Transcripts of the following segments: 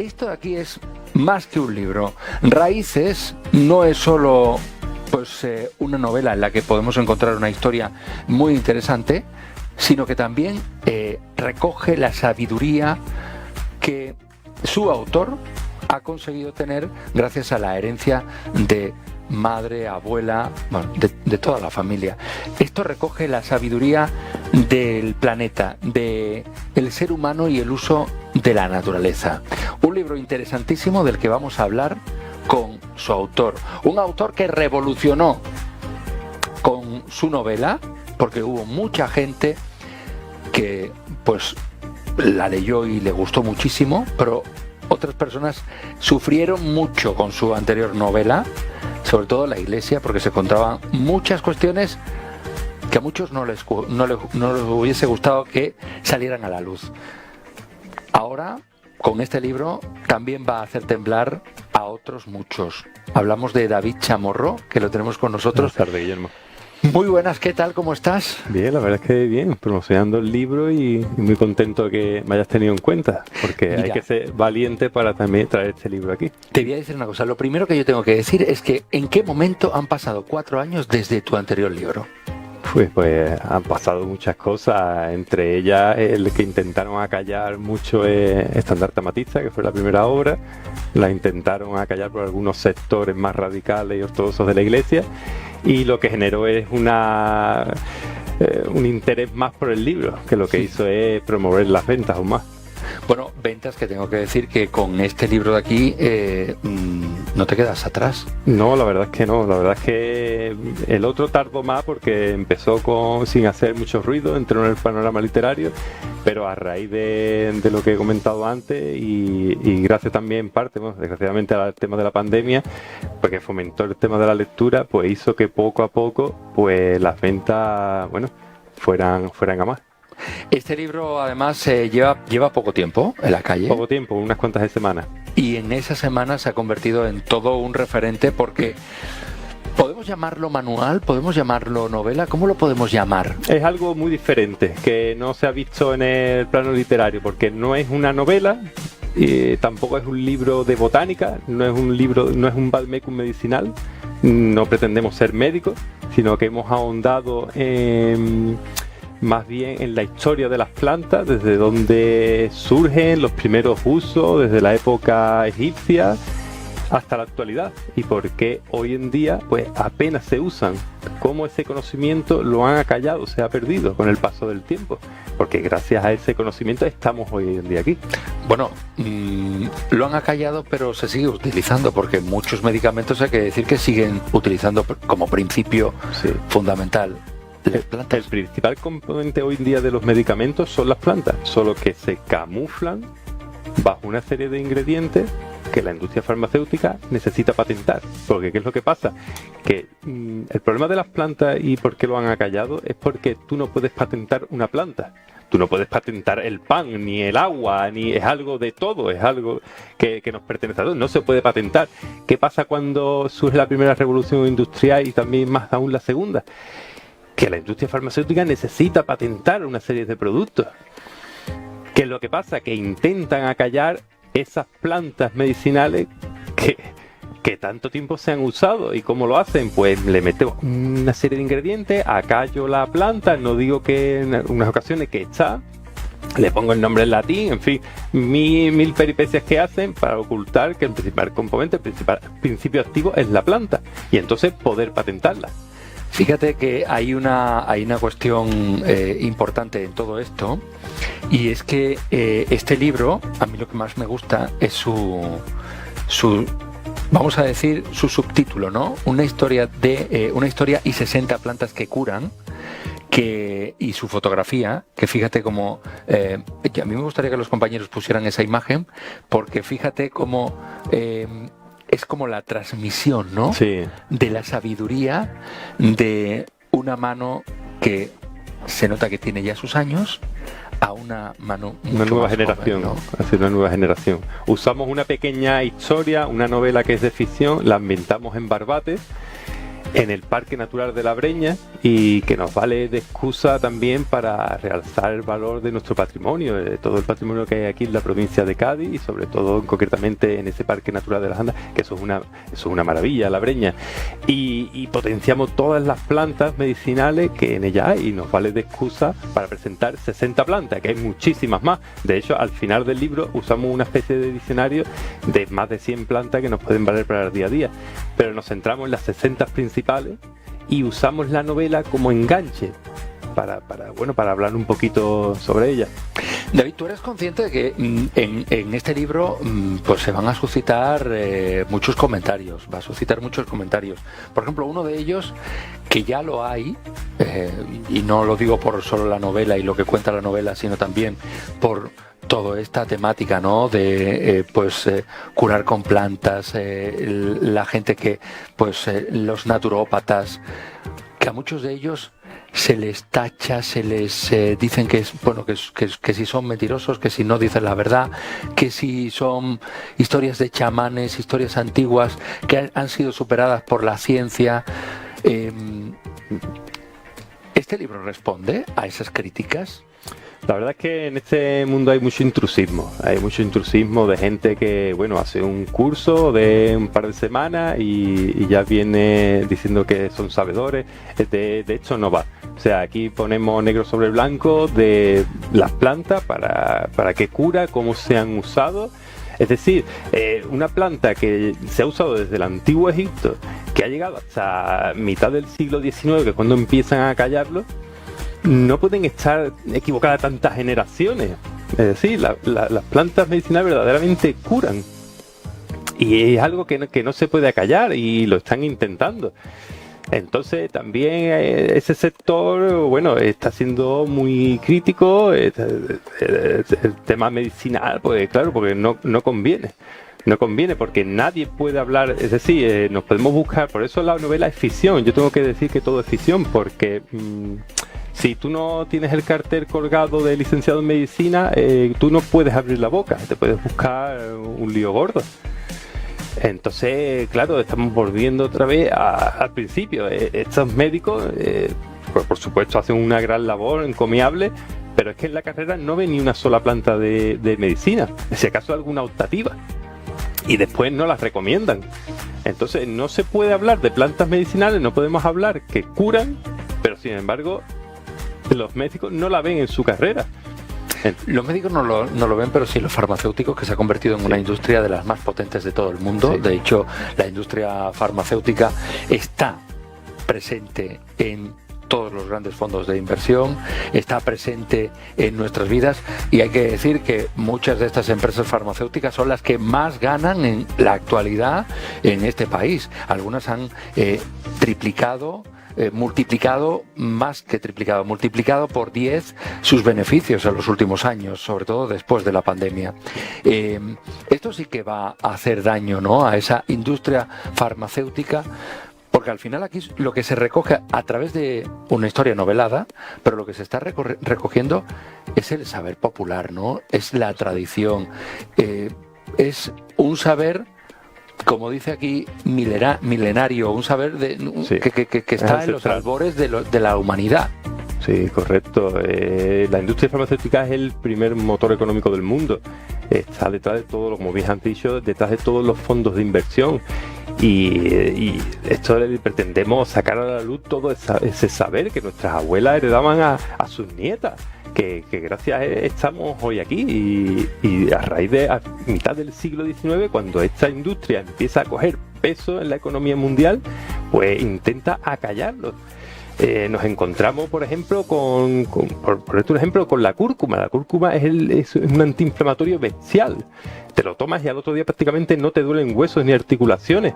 Esto de aquí es más que un libro. Raíces no es solo una novela en la que podemos encontrar una historia muy interesante, sino que también recoge la sabiduría que su autor ha conseguido tener gracias a la herencia de madre, abuela, bueno, de toda la familia. Esto recoge la sabiduría del planeta, del ser humano y el uso de la naturaleza. Un libro interesantísimo del que vamos a hablar con su autor. Un autor que revolucionó con su novela, porque hubo mucha gente que pues la leyó y le gustó muchísimo, pero otras personas sufrieron mucho con su anterior novela, sobre todo la Iglesia, porque se encontraban muchas cuestiones que a muchos no les hubiese gustado que salieran a la luz. Ahora, con este libro, también va a hacer temblar a otros muchos. Hablamos de David Chamorro, que lo tenemos con nosotros. Buenas tardes, Guillermo. Muy buenas, ¿qué tal? ¿Cómo estás? Bien, la verdad es que bien, promocionando el libro y muy contento que me hayas tenido en cuenta, porque Mira, hay que ser valiente para también traer este libro aquí. Te voy a decir una cosa, lo primero que yo tengo que decir es que ¿en qué momento han pasado 4 años desde tu anterior libro? Pues han pasado muchas cosas, entre ellas el que intentaron acallar mucho Estandarte Amatista, que fue la primera obra, la intentaron acallar por algunos sectores más radicales y ortodoxos de la Iglesia, y lo que generó es un interés más por el libro, que lo que hizo es promover las ventas aún más. Bueno, ventas que tengo que decir que con este libro de aquí no te quedas atrás. No, la verdad es que no. La verdad es que el otro tardó más porque empezó sin hacer mucho ruido, entró en el panorama literario, pero a raíz de lo que he comentado antes y gracias también en parte, bueno, desgraciadamente al tema de la pandemia, porque fomentó el tema de la lectura, pues hizo que poco a poco pues las ventas, bueno, fueran a más. Este libro además lleva poco tiempo en la calle. Poco tiempo, unas cuantas de semanas. Y en esas semanas se ha convertido en todo un referente porque ¿podemos llamarlo manual? ¿Podemos llamarlo novela? ¿Cómo lo podemos llamar? Es algo muy diferente, que no se ha visto en el plano literario, porque no es una novela, tampoco es un libro de botánica, no es un vademecum medicinal, no pretendemos ser médicos, sino que hemos ahondado más bien en la historia de las plantas, desde donde surgen los primeros usos, desde la época egipcia hasta la actualidad, y por qué hoy en día pues apenas se usan, cómo ese conocimiento lo han acallado, se ha perdido con el paso del tiempo, porque gracias a ese conocimiento estamos hoy en día aquí. Bueno, lo han acallado, pero se sigue utilizando, porque muchos medicamentos hay que decir que siguen utilizando como principio fundamental. El principal componente hoy en día de los medicamentos son las plantas, solo que se camuflan bajo una serie de ingredientes que la industria farmacéutica necesita patentar. Porque ¿qué es lo que pasa? Que el problema de las plantas y por qué lo han acallado es porque tú no puedes patentar una planta. Tú no puedes patentar el pan, ni el agua, ni es algo de todo, es algo que nos pertenece a todos, no se puede patentar. ¿Qué pasa cuando surge la primera revolución industrial y también más aún la segunda? Que la industria farmacéutica necesita patentar una serie de productos. ¿Qué es lo que pasa? Que intentan acallar esas plantas medicinales que tanto tiempo se han usado. ¿Y cómo lo hacen? Pues le metemos una serie de ingredientes, acallo la planta, no digo que en algunas ocasiones que está, le pongo el nombre en latín, en fin, mil peripecias que hacen para ocultar que el principal componente, el principal principio activo es la planta, y entonces poder patentarla. Fíjate que hay una cuestión importante en todo esto, y es que este libro, a mí lo que más me gusta es su vamos a decir, su subtítulo, ¿no? Una historia y 60 plantas que curan, y su fotografía, que fíjate cómo... a mí me gustaría que los compañeros pusieran esa imagen, porque fíjate cómo... es como la transmisión, ¿no? Sí. De la sabiduría de una mano que se nota que tiene ya sus años a una mano una nueva generación, joven, ¿no? Así, una nueva generación. Usamos una pequeña historia, una novela que es de ficción, la ambientamos en Barbate, en el Parque Natural de la Breña y que nos vale de excusa también para realzar el valor de nuestro patrimonio, de todo el patrimonio que hay aquí en la provincia de Cádiz y sobre todo concretamente en ese Parque Natural de las Andas, que eso es una maravilla, la Breña, y potenciamos todas las plantas medicinales que en ella hay y nos vale de excusa para presentar 60 plantas, que hay muchísimas más. De hecho, al final del libro usamos una especie de diccionario de más de 100 plantas que nos pueden valer para el día a día, pero nos centramos en las 60 principales y usamos la novela como enganche para hablar un poquito sobre ella. David, ¿tú eres consciente de que en este libro pues se van a suscitar muchos comentarios? Va a suscitar muchos comentarios. Por ejemplo, uno de ellos, que ya lo hay, y no lo digo por solo la novela y lo que cuenta la novela, sino también por toda esta temática, ¿no? De curar con plantas, la gente que, los naturópatas, que a muchos de ellos se les tacha, se les dicen que si son mentirosos, que si no dicen la verdad, que si son historias de chamanes, historias antiguas que han sido superadas por la ciencia. ¿Este libro responde a esas críticas? La verdad es que en este mundo hay mucho intrusismo de gente que, hace un curso de un par de semanas y ya viene diciendo que son sabedores. De hecho no va. O sea, aquí ponemos negro sobre blanco de las plantas para qué cura, cómo se han usado. Es decir, una planta que se ha usado desde el antiguo Egipto, que ha llegado hasta mitad del siglo XIX, que es cuando empiezan a callarlo, no pueden estar equivocadas tantas generaciones. Es decir, las plantas medicinales verdaderamente curan. Y es algo que no se puede acallar y lo están intentando. Entonces también ese sector, está siendo muy crítico. El tema medicinal, pues claro, porque no conviene. No conviene porque nadie puede hablar, es decir, nos podemos buscar, por eso la novela es ficción. Yo tengo que decir que todo es ficción porque si tú no tienes el cartel colgado de licenciado en medicina, tú no puedes abrir la boca, te puedes buscar un lío gordo. Entonces, claro, estamos volviendo otra vez al principio. Estos médicos, por supuesto, hacen una gran labor encomiable, pero es que en la carrera no ven ni una sola planta de medicina, si acaso alguna optativa, y después no las recomiendan. Entonces no se puede hablar de plantas medicinales, no podemos hablar que curan, pero sin embargo los médicos no la ven en su carrera. Los médicos no lo ven, pero sí los farmacéuticos, que se ha convertido en una industria de las más potentes de todo el mundo. Sí. De hecho, la industria farmacéutica está presente en todos los grandes fondos de inversión, está presente en nuestras vidas, y hay que decir que muchas de estas empresas farmacéuticas son las que más ganan en la actualidad en este país. Algunas han triplicado, multiplicado por 10 sus beneficios en los últimos años, sobre todo después de la pandemia. Esto sí que va a hacer daño, ¿no?, a esa industria farmacéutica, porque al final aquí lo que se recoge a través de una historia novelada, pero lo que se está recogiendo es el saber popular, ¿no? Es la tradición, es un saber, como dice aquí, milenario, un saber que está en los albores de la humanidad. Sí, correcto. La industria farmacéutica es el primer motor económico del mundo. Está detrás de todo, como bien han dicho, detrás de todos los fondos de inversión. Y esto pretendemos sacar a la luz todo ese saber que nuestras abuelas heredaban a sus nietas, que gracias a él estamos hoy aquí, y a raíz de a mitad del siglo XIX, cuando esta industria empieza a coger peso en la economía mundial, pues intenta acallarlo. Nos encontramos, por ejemplo, con la cúrcuma. La cúrcuma es un antiinflamatorio bestial. Te lo tomas y al otro día prácticamente no te duelen huesos ni articulaciones.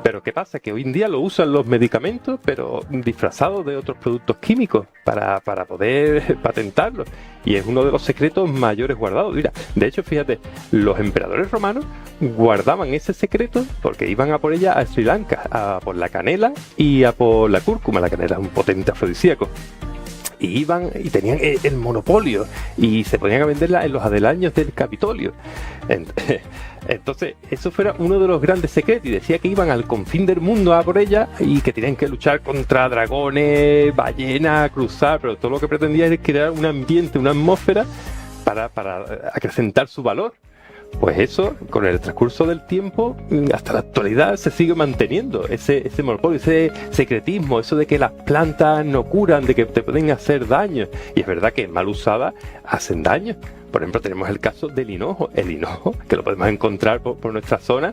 Pero ¿qué pasa? Que hoy en día lo usan los medicamentos, pero disfrazados de otros productos químicos para poder patentarlos. Y es uno de los secretos mayores guardados. Mira, de hecho, fíjate, los emperadores romanos guardaban ese secreto porque iban a por ella a Sri Lanka, a por la canela y a por la cúrcuma. La canela es un potente afrodisíaco. y iban y tenían el monopolio y se ponían a venderla en los aledaños del Capitolio. Entonces, eso fuera uno de los grandes secretos, y decía que iban al confín del mundo a por ella y que tenían que luchar contra dragones, ballenas, cruzar, pero todo lo que pretendía era crear un ambiente, una atmósfera para acrecentar su valor. Pues eso, con el transcurso del tiempo, hasta la actualidad se sigue manteniendo ese monopolio, ese secretismo, eso de que las plantas no curan, de que te pueden hacer daño. Y es verdad que mal usadas hacen daño. Por ejemplo, tenemos el caso del hinojo. El hinojo, que lo podemos encontrar por nuestra zona,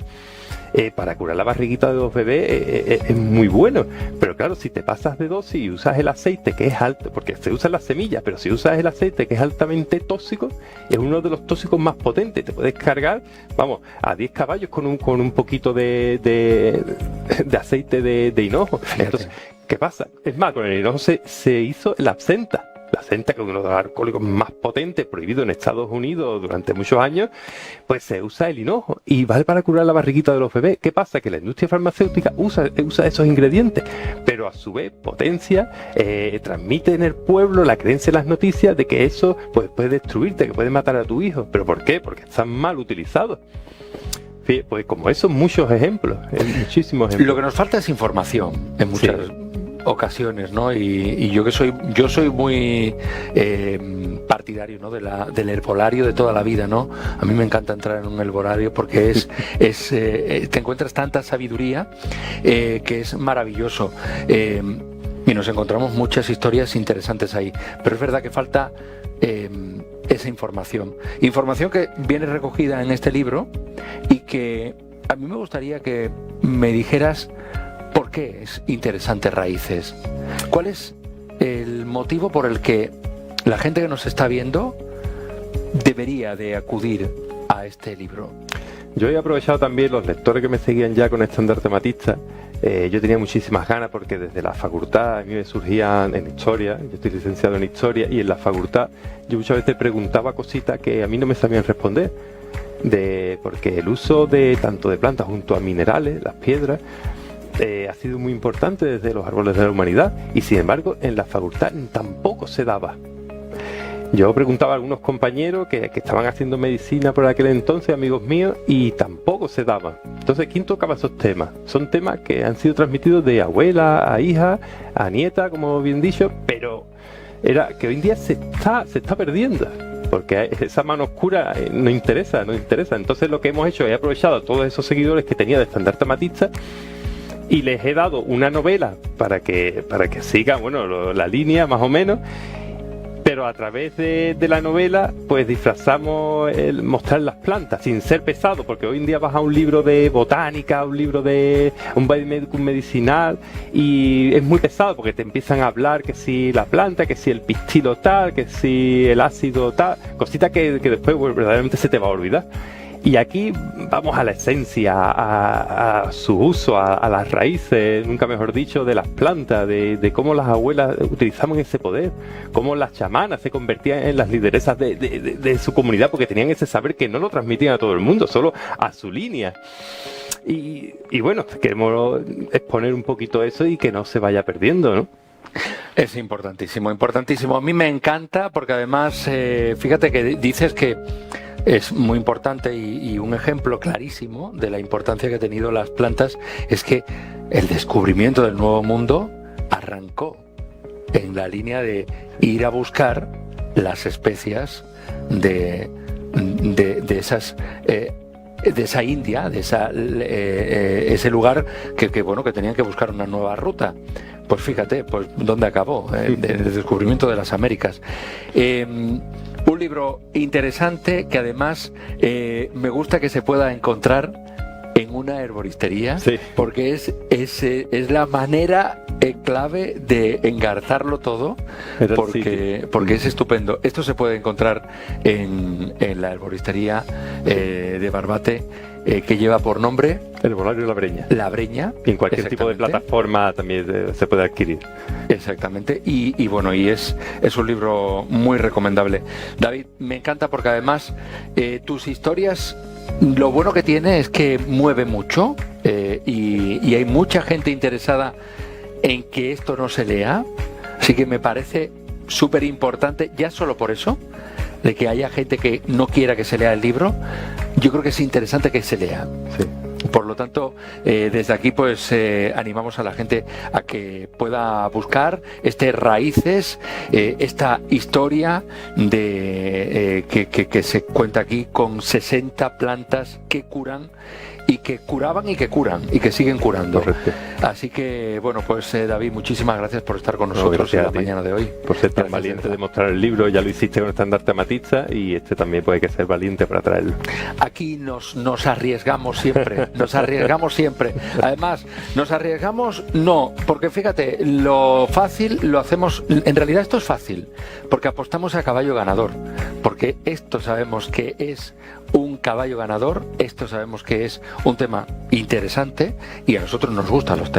para curar la barriguita de los bebés es muy bueno. Pero claro, si te pasas de dosis y usas el aceite que es alto, porque se usan las semillas, pero si usas el aceite que es altamente tóxico, es uno de los tóxicos más potentes. Te puedes cargar, vamos, a 10 caballos con un poquito de aceite de hinojo. Entonces, ¿qué pasa? Es más, con el hinojo se hizo la absenta. La absenta, que es uno de los alcohólicos más potentes, prohibido en Estados Unidos durante muchos años, pues se usa el hinojo y vale para curar la barriguita de los bebés. ¿Qué pasa? Que la industria farmacéutica usa esos ingredientes, pero a su vez potencia, transmite en el pueblo la creencia en las noticias de que eso pues puede destruirte, que puede matar a tu hijo. ¿Pero por qué? Porque están mal utilizados. Pues como esos, muchos ejemplos, muchísimos ejemplos. Lo que nos falta es información en muchas ocasiones, ¿no? Y yo soy muy partidario, ¿no? del herbolario de toda la vida, ¿no? A mí me encanta entrar en un herbolario porque te encuentras tanta sabiduría que es maravilloso, y nos encontramos muchas historias interesantes ahí, pero es verdad que falta esa información que viene recogida en este libro, y que a mí me gustaría que me dijeras ¿por qué es interesante Raíces? ¿Cuál es el motivo por el que la gente que nos está viendo debería de acudir a este libro? Yo he aprovechado también los lectores que me seguían ya con Estandarte Matista. Yo tenía muchísimas ganas porque desde la facultad a mí me surgían en historia, yo estoy licenciado en historia, y en la facultad yo muchas veces preguntaba cositas que a mí no me sabían responder, porque el uso de tanto de plantas junto a minerales, las piedras, ha sido muy importante desde los árboles de la humanidad, y sin embargo en la facultad tampoco se daba. Yo preguntaba a algunos compañeros que estaban haciendo medicina por aquel entonces, amigos míos, y tampoco se daba. Entonces, ¿quién tocaba esos temas? Son temas que han sido transmitidos de abuela a hija, a nieta, como bien dicho, pero era que hoy en día se está perdiendo, porque esa mano oscura no interesa. Entonces lo que hemos hecho es aprovechado a todos esos seguidores que tenía de Estandarte Matista y les he dado una novela para que sigan, bueno, la línea más o menos, pero a través de la novela pues disfrazamos el mostrar las plantas sin ser pesado, porque hoy en día vas a un libro de botánica, un libro de un medicinal, y es muy pesado porque te empiezan a hablar que si la planta, que si el pistilo tal, que si el ácido tal, cosita que después verdaderamente se te va a olvidar. Y aquí vamos a la esencia, a su uso, a las raíces, nunca mejor dicho, de las plantas, de cómo las abuelas utilizaban ese poder, cómo las chamanas se convertían en las lideresas de su comunidad, porque tenían ese saber que no lo transmitían a todo el mundo, solo a su línea. Y bueno, queremos exponer un poquito eso y que no se vaya perdiendo, ¿no? Es importantísimo. A mí me encanta porque además, fíjate que dices que es muy importante, y un ejemplo clarísimo de la importancia que han tenido las plantas es que el descubrimiento del Nuevo Mundo arrancó en la línea de ir a buscar las especias de esa India, ese lugar que tenían que buscar una nueva ruta. Pues fíjate, pues dónde acabó, el descubrimiento de las Américas. Un libro interesante que además me gusta que se pueda encontrar en una herboristería, porque es la manera clave de engarzarlo todo, porque es estupendo. Esto se puede encontrar en la herboristería de Barbate, que lleva por nombre Herbolario La Breña. La Breña. Y en cualquier tipo de plataforma también se puede adquirir. Exactamente. Y bueno, es un libro muy recomendable. David, me encanta porque además tus historias, lo bueno que tiene es que mueve mucho, y hay mucha gente interesada en que esto no se lea. Así que me parece súper importante, ya solo por eso, de que haya gente que no quiera que se lea el libro. Yo creo que es interesante que se lea. Sí. Por lo tanto, desde aquí pues animamos a la gente a que pueda buscar Raíces, esta historia de que se cuenta aquí con 60 plantas que curan y que curaban y que curan y que siguen curando. Correcto. Así que, bueno, pues David, muchísimas gracias por estar con nosotros en la mañana de hoy. Por ser tan Gracias, valiente de mostrar el libro. Ya lo hiciste con Estandarte Amatista y también puede que ser valiente para traerlo. Aquí nos arriesgamos siempre, nos arriesgamos siempre. Además, nos arriesgamos no, porque fíjate, lo fácil lo hacemos, en realidad esto es fácil, porque apostamos a caballo ganador, porque esto sabemos que es un caballo ganador, esto sabemos que es un tema interesante y a nosotros nos gustan los temas